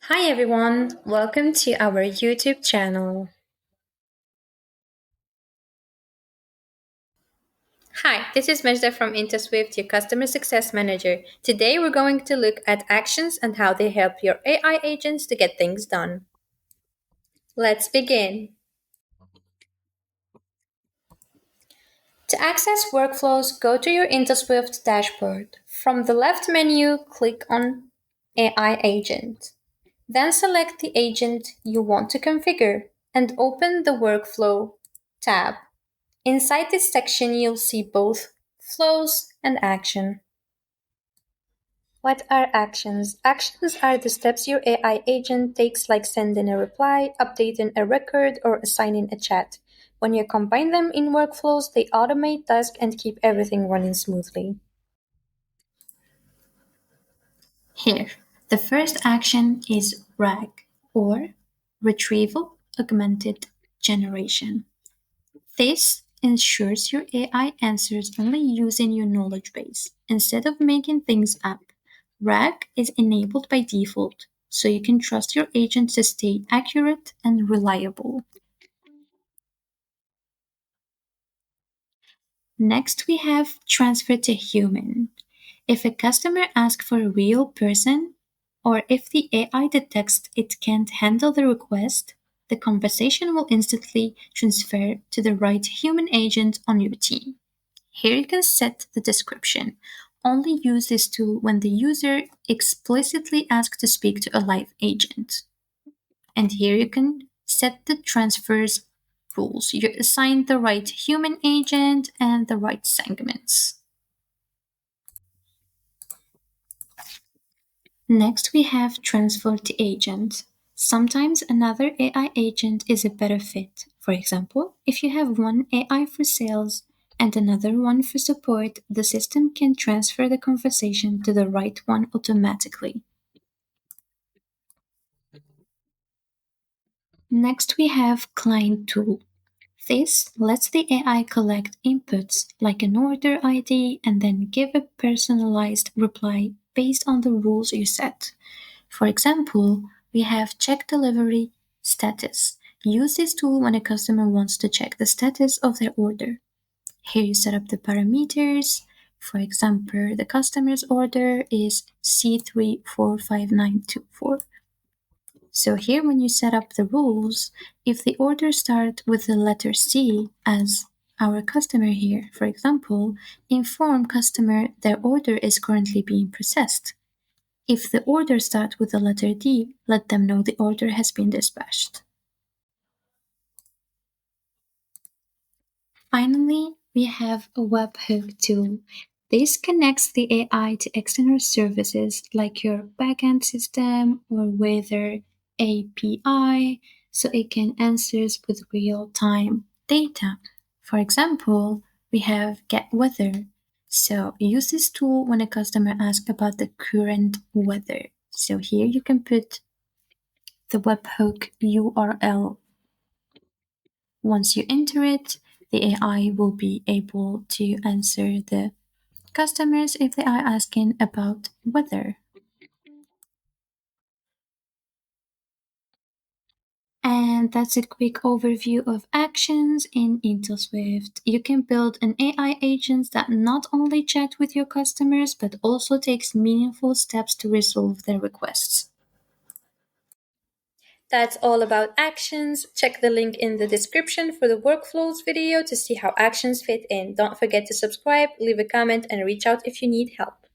Hi everyone, welcome to our YouTube channel. Hi, this is Majda from Intelswift, your customer success manager. Today we're going to look at actions and how they help your AI agents to get things done. Let's begin. To access workflows, go to your Intelswift dashboard. From the left menu, click on AI agent. Then select the agent you want to configure and open the Workflow tab. Inside this section, you'll see both flows and action. What are actions? Actions are the steps your AI agent takes, like sending a reply, updating a record, or assigning a chat. When you combine them in workflows, they automate tasks and keep everything running smoothly. Here, the first action is RAG, or Retrieval Augmented Generation. This ensures your AI answers only using your knowledge base instead of making things up. RAG is enabled by default, so you can trust your agent to stay accurate and reliable. Next, we have transfer to human. If a customer asks for a real person, or if the AI detects it can't handle the request, the conversation will instantly transfer to the right human agent on your team. Here you can set the description. Only use this tool when the user explicitly asks to speak to a live agent. And here you can set the transfers rules. You assign the right human agent and the right segments. Next, we have transfer to agent. Sometimes another AI agent is a better fit. For example, if you have one AI for sales and another one for support, the system can transfer the conversation to the right one automatically. Next, we have client tool. This lets the AI collect inputs like an order ID and then give a personalized reply based on the rules you set. For example, we have check delivery status. Use this tool when a customer wants to check the status of their order. Here you set up the parameters. For example, the customer's order is C345924. So here when you set up the rules, if the order starts with the letter C as our customer here, for example, inform customer their order is currently being processed. If the order starts with the letter D, let them know the order has been dispatched. Finally, we have a webhook tool. This connects the AI to external services like your backend system or weather API so it can answer with real-time data. For example, we have get weather. So use this tool when a customer asks about the current weather. So here you can put the webhook URL. Once you enter it, the AI will be able to answer the customers if they are asking about weather. And that's a quick overview of actions in Intelswift. You can build an AI agent that not only chat with your customers but also takes meaningful steps to resolve their requests. That's all about actions. Check the link in the description for the workflows video to see how actions fit in. Don't forget to subscribe, leave a comment, and reach out if you need help.